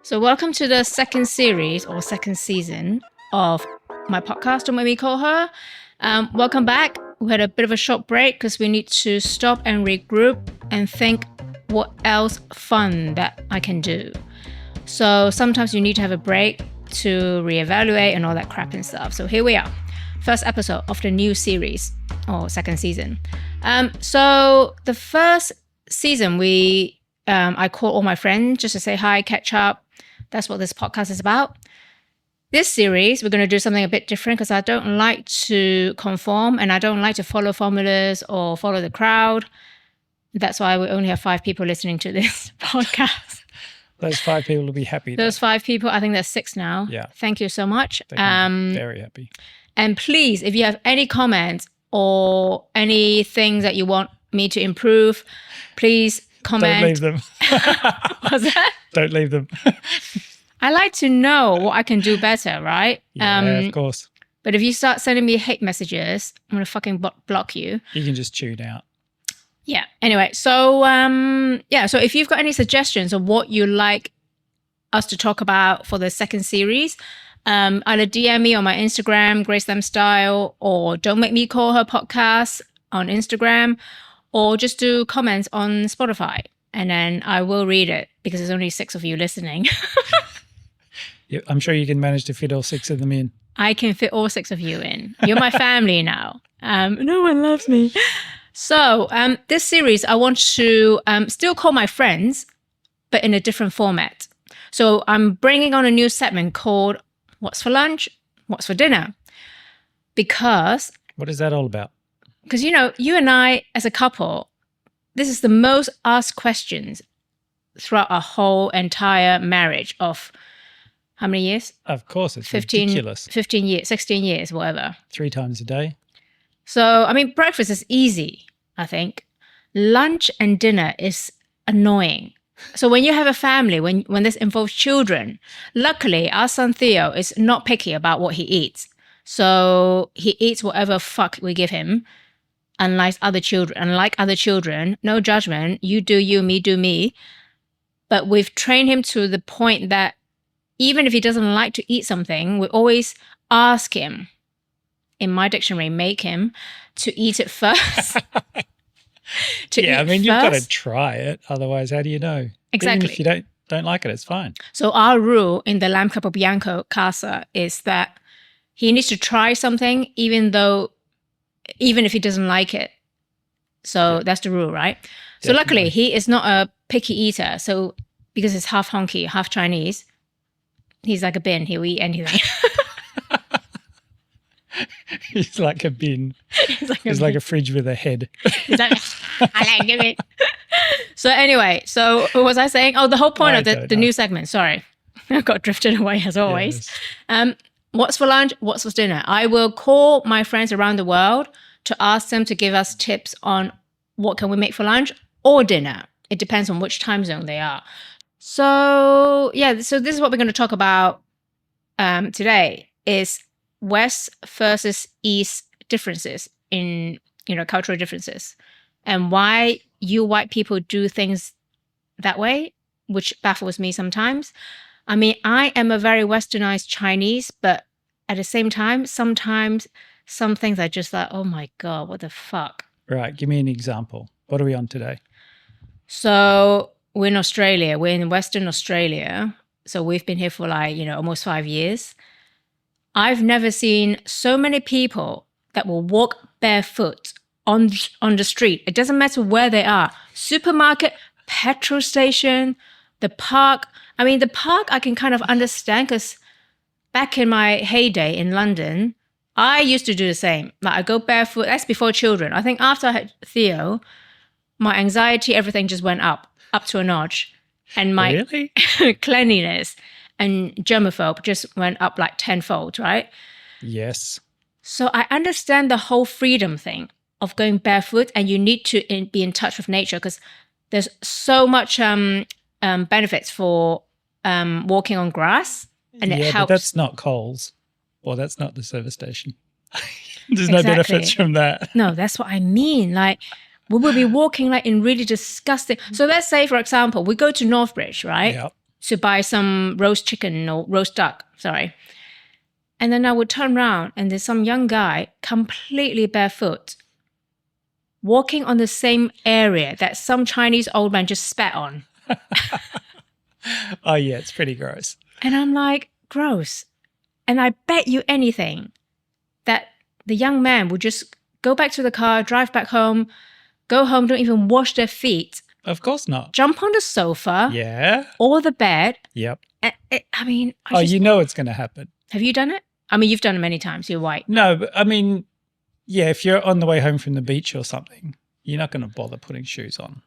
So welcome to the second series or second season of my podcast, Don't Make Me Call Her. Welcome back. We had a bit of a short break because we need to stop and regroup and think what else fun that I can do. So sometimes you need to have a break to reevaluate and all that crap and stuff. So here we are. First episode of the new series or second season. So the first season I call all my friends just to say hi, catch up. That's what this podcast is about. This series, we're going to do something a bit different because I don't like to conform and I don't like to follow formulas or follow the crowd. That's why we only have 5 people listening to this podcast. Those 5 people will be happy. Those 5 people, I think there's 6 now. Yeah. Thank you so much. Very happy. And please, if you have any comments or anything that you want me to improve, please comment. Don't leave them. What's that? Don't leave them. I like to know what I can do better, right? Yeah, of course. But if you start sending me hate messages, I'm going to fucking block you. You can just tune out. Yeah. Anyway, so so if you've got any suggestions of what you'd like us to talk about for the second series, either DM me on my Instagram, Grace Them Style, or Don't Make Me Call Her podcast on Instagram, or just do comments on Spotify. And then I will read it because there's only 6 of you listening. Yeah, I'm sure you can manage to fit all 6 of them in. I can fit all 6 of you in. You're my family now. No one loves me. So this series, I want to still call my friends, but in a different format. So I'm bringing on a new segment called What's for Lunch? What's for Dinner? Because... What is that all about? Because, you and I as a couple, this is the most asked questions throughout our whole entire marriage of how many years? Of course, it's 15, ridiculous. 15 years, 16 years, whatever. 3 times a day. So, breakfast is easy, I think. Lunch and dinner is annoying. So when you have a family, when this involves children, luckily our son Theo is not picky about what he eats. So he eats whatever fuck we give him. Unlike other children, no judgment. You do you, me do me. But we've trained him to the point that even if he doesn't like to eat something, we always ask him, in my dictionary, make him to eat it first. You've got to try it. Otherwise, how do you know? Exactly. Even if you don't like it, it's fine. So our rule in the Lamb Capobianco Casa is that he needs to try something even if he doesn't like it. So that's the rule, right? So luckily, he is not a picky eater. So because he's half honky, half Chinese, he's like a bin. He'll eat anything. He's like a bin. He's like a fridge with a head. I like it. So anyway, so what was I saying? Oh, the whole point of the new segment. Sorry. I got drifted away as always. Yes. What's for lunch? What's for dinner? I will call my friends around the world to ask them to give us tips on what can we make for lunch or dinner. It depends on which time zone they are. So this is what we're going to talk about today is West versus East differences in, cultural differences and why you white people do things that way, which baffles me sometimes. I am a very westernized Chinese, but at the same time, sometimes some things are just like, oh my God, what the fuck? Right. Give me an example. What are we on today? So we're in Australia. We're in Western Australia. So we've been here for almost 5 years. I've never seen so many people that will walk barefoot on the street. It doesn't matter where they are. Supermarket, petrol station, the park. The park I can kind of understand because back in my heyday in London, I used to do the same. Like I go barefoot. That's before children. I think after I had Theo, my anxiety, everything just went up to a notch. And my cleanliness and germaphobe just went up like tenfold, right? Yes. So I understand the whole freedom thing of going barefoot and you need to be in touch with nature because there's so much benefits for walking on grass and it helps. But that's not Coles or that's not the service station. There's no benefits from that. No, that's what I mean. Like we will be walking like in really disgusting. So let's say, for example, we go to Northbridge, right? Yep. to buy some roast chicken or roast duck, sorry. And then I would turn around and there's some young guy completely barefoot walking on the same area that some Chinese old man just spat on. Oh, yeah, it's pretty gross. And I'm like, gross. And I bet you anything that the young man would just go back to the car, drive back home, go home, don't even wash their feet. Of course not. Jump on the sofa. Yeah. Or the bed. Yep. I mean... you know it's going to happen. Have you done it? I mean, you've done it many times. You're white. No, but I mean, yeah, if you're on the way home from the beach or something, you're not going to bother putting shoes on.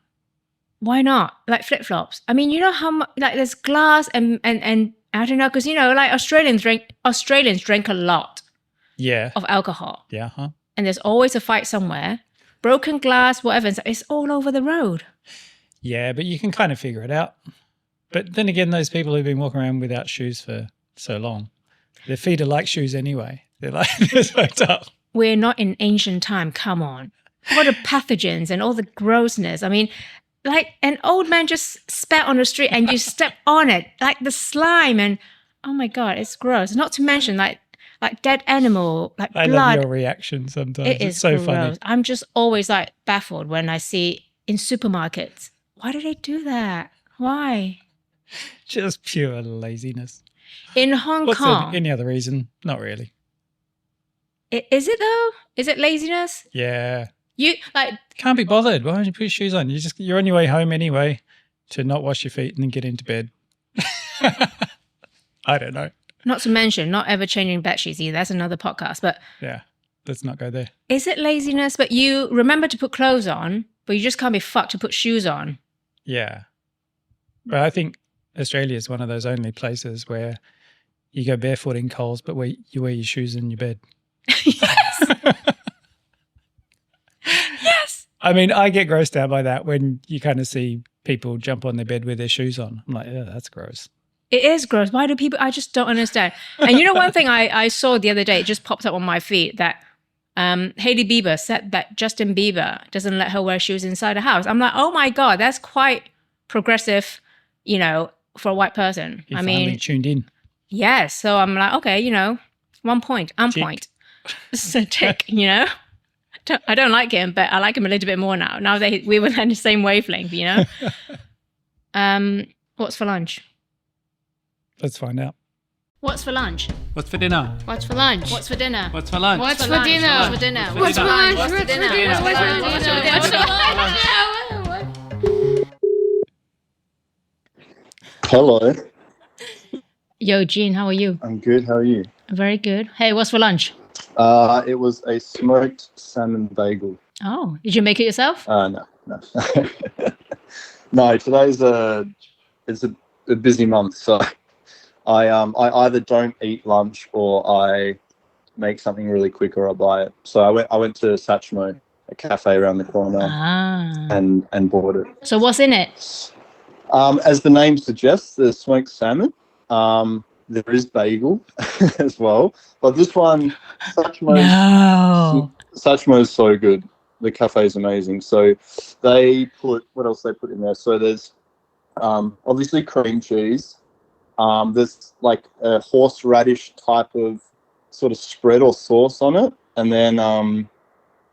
Why not? Like flip-flops. I mean, you know how much, like there's glass and I don't know, because, you know, like Australians drink a lot of alcohol. Yeah, huh? And there's always a fight somewhere. Broken glass, whatever. It's all over the road. Yeah, but you can kind of figure it out. But then again, those people who've been walking around without shoes for so long, their feet are like shoes anyway. They're so tough. We're not in ancient time. Come on. What are pathogens and all the grossness? I mean, like an old man just spat on the street and you step on it, like the slime and, oh my God, it's gross. Not to mention like dead animal, like blood. I love your reaction sometimes. It's so gross. Funny. I'm just always like baffled when I see in supermarkets. Why do they do that? Why? Just pure laziness. In Hong Kong. Any other reason? Not really. Is it though? Is it laziness? Yeah. You like can't be bothered. Why don't you put your shoes on? You're on your way home anyway to not wash your feet and then get into bed. I don't know. Not to mention not ever changing bed sheets either. That's another podcast. But yeah, let's not go there. Is it laziness? But you remember to put clothes on, but you just can't be fucked to put shoes on. Yeah. But I think Australia is one of those only places where you go barefoot in Coles, but where you wear your shoes in your bed. Yes. Yes. I mean, I get grossed out by that when you kind of see people jump on their bed with their shoes on. I'm like, yeah, that's gross. It is gross. Why do people, I just don't understand. And you know, one thing I saw the other day, it just popped up on my feed that Hailey Bieber said that Justin Bieber doesn't let her wear shoes inside the house. I'm like, oh my God, that's quite progressive, you know, for a white person. You finally tuned in. Yes. So I'm like, okay, you know, 1 point, point. So tick, you know. I don't like him, but I like him a little bit more now. Now that we were on the same wavelength, you know. What's for lunch? Let's find out. What's for lunch? What's for dinner? What's for lunch? What's for dinner? What's for lunch? What's for dinner? What's for dinner? What's for lunch? What's for dinner? What's for lunch? Hello. Yo, Jean, how are you? I'm good. How are you? Very good. Hey, what's for lunch? It was a smoked salmon bagel. Oh, did you make it yourself? No. No, today's it's a busy month, so I either don't eat lunch or I make something really quick or I buy it. So I went to Satchmo, a cafe around the corner, and bought it. So what's in it? As the name suggests, there's smoked salmon. There is bagel as well, but this one, Satchmo is so good. The cafe is amazing. So they put, what else they put in there? So there's obviously cream cheese. There's like a horseradish type of sort of spread or sauce on it, and then a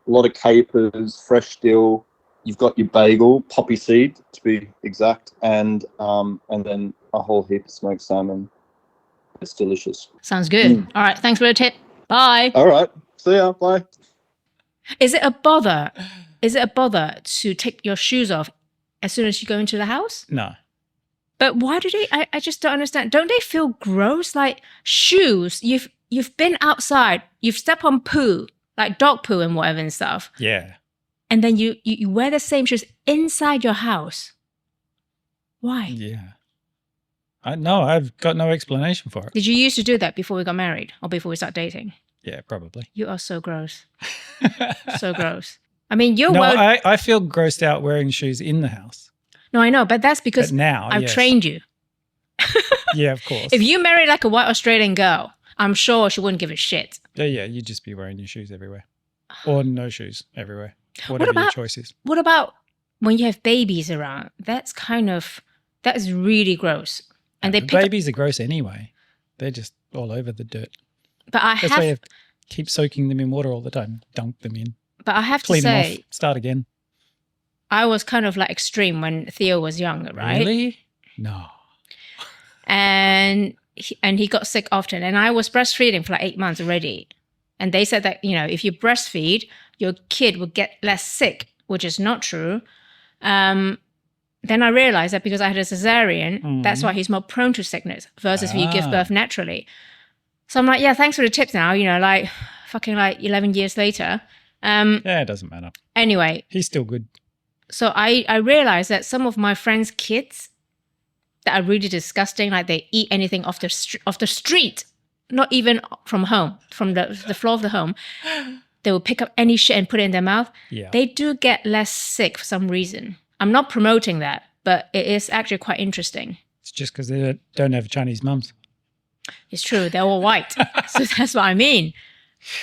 lot of capers, fresh dill. You've got your bagel, poppy seed to be exact, and then a whole heap of smoked salmon. It's delicious. Sounds good. All right, thanks for the tip. Bye. All right, see ya. Bye. Is it a bother? Is it a bother to take your shoes off as soon as you go into the house? No. But why do they? I just don't understand. Don't they feel gross? Like shoes, you've been outside, you've stepped on poo, like dog poo and whatever and stuff. Yeah. And then you wear the same shoes inside your house. Why? Yeah. I've got no explanation for it. Did you used to do that before we got married or before we started dating? Yeah, probably. You are so gross. So gross. I mean, I feel grossed out wearing shoes in the house. No, I know, but that's because I've trained you. Yeah, of course. If you married like a white Australian girl, I'm sure she wouldn't give a shit. Yeah, you'd just be wearing your shoes everywhere. Or no shoes everywhere. Whatever your choice is. What about when you have babies around? That is really gross. And they babies are gross anyway. They're just all over the dirt. But That's why you have to keep soaking them in water all the time. Dunk them in. But I have Clean to them say, off. Start again. I was kind of like extreme when Theo was younger, right? Really? No. And he got sick often. And I was breastfeeding for like 8 months already. And they said that, if you breastfeed, your kid will get less sick, which is not true. Then I realized that because I had a cesarean, that's why he's more prone to sickness versus if you give birth naturally. So I'm like, yeah, thanks for the tips now, like fucking like 11 years later. Yeah, it doesn't matter. Anyway. He's still good. So I realized that some of my friends' kids that are really disgusting, like they eat anything off the street, not even from home, from the floor of the home. They will pick up any shit and put it in their mouth. Yeah. They do get less sick for some reason. I'm not promoting that, but it is actually quite interesting. It's just because they don't have Chinese mums. It's true. They're all white. So that's what I mean.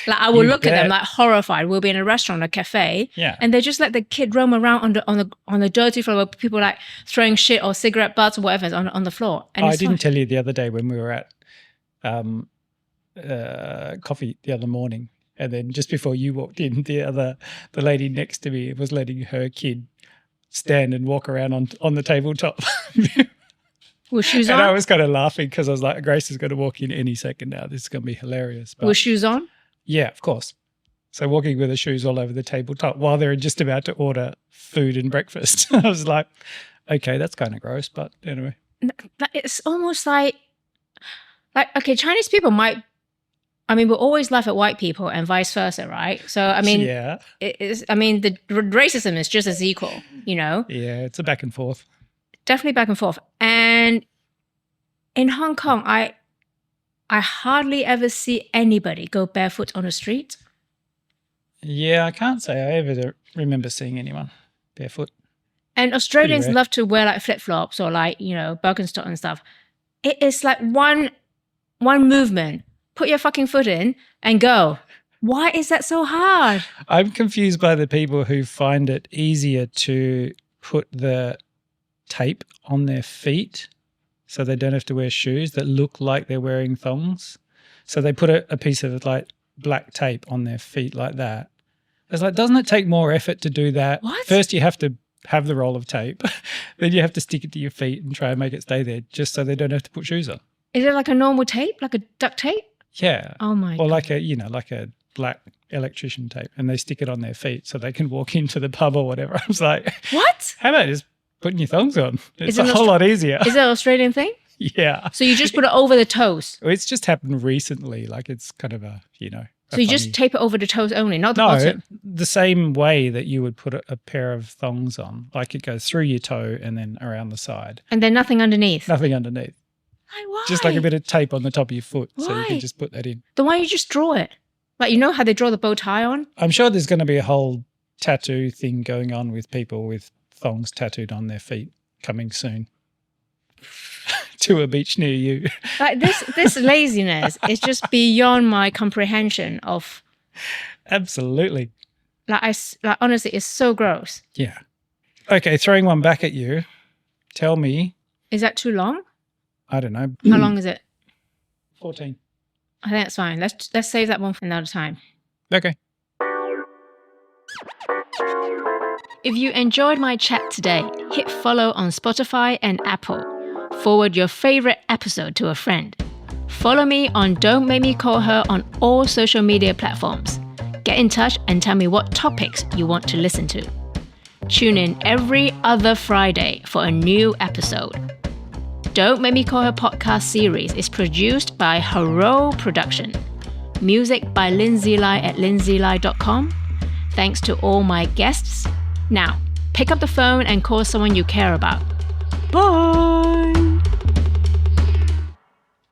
Like I will look at them like horrified. We'll be in a restaurant, a cafe, and they just let the kid roam around on the dirty floor where people like throwing shit or cigarette butts or whatever on the floor. And I didn't tell you the other day when we were at coffee the other morning, and then just before you walked in, the lady next to me was letting her kid stand and walk around on the tabletop. With shoes and on? I was kind of laughing because I was like, Grace is going to walk in any second now. This is going to be hilarious. But, with shoes on? Yeah, of course. So walking with her shoes all over the tabletop while they're just about to order food and breakfast. I was like, okay, that's kind of gross, but anyway. It's almost like, okay, Chinese people we'll always laugh at white people and vice versa, right? So, the racism is just as equal, Yeah, it's a back and forth. Definitely back and forth. And in Hong Kong, I hardly ever see anybody go barefoot on the street. Yeah, I can't say I ever remember seeing anyone barefoot. And Australians love to wear like flip-flops or like, Birkenstock and stuff. It is like one movement. Put your fucking foot in and go. Why is that so hard? I'm confused by the people who find it easier to put the tape on their feet so they don't have to wear shoes that look like they're wearing thongs. So they put a piece of like black tape on their feet like that. It's like, doesn't it take more effort to do that? What? First you have to have the roll of tape. Then you have to stick it to your feet and try and make it stay there just so they don't have to put shoes on. Is it like a normal tape? Like a duct tape? Yeah. Oh my God. Or like a black electrician tape, and they stick it on their feet so they can walk into the pub or whatever. I was like, what? How about just putting your thongs on? It's a whole lot easier. Is it an Australian thing? Yeah. So you just put it over the toes? It's just happened recently. Like it's kind of So you just tape it over the toes only, not the bottom? The same way that you would put a pair of thongs on. Like it goes through your toe and then around the side. And then nothing underneath? Nothing underneath. Why? Just like a bit of tape on the top of your foot. Why? So you can just put that in. Then why don't you just draw it? Like, you know how they draw the bow tie on? I'm sure there's going to be a whole tattoo thing going on with people with thongs tattooed on their feet coming soon to a beach near you. Like this laziness is just beyond my comprehension of. Absolutely. Like honestly, it's so gross. Yeah. Okay, throwing one back at you. Tell me. Is that too long? I don't know. How long is it? 14. I think that's fine. Let's save that one for another time. Okay. If you enjoyed my chat today, hit follow on Spotify and Apple. Forward your favorite episode to a friend. Follow me on Don't Make Me Call Her on all social media platforms. Get in touch and tell me what topics you want to listen to. Tune in every other Friday for a new episode. Don't Make Me Call Her podcast series is produced by Hero Production. Music by Lindsay Lai at lindsaylai.com. Thanks to all my guests. Now, pick up the phone and call someone you care about. Bye!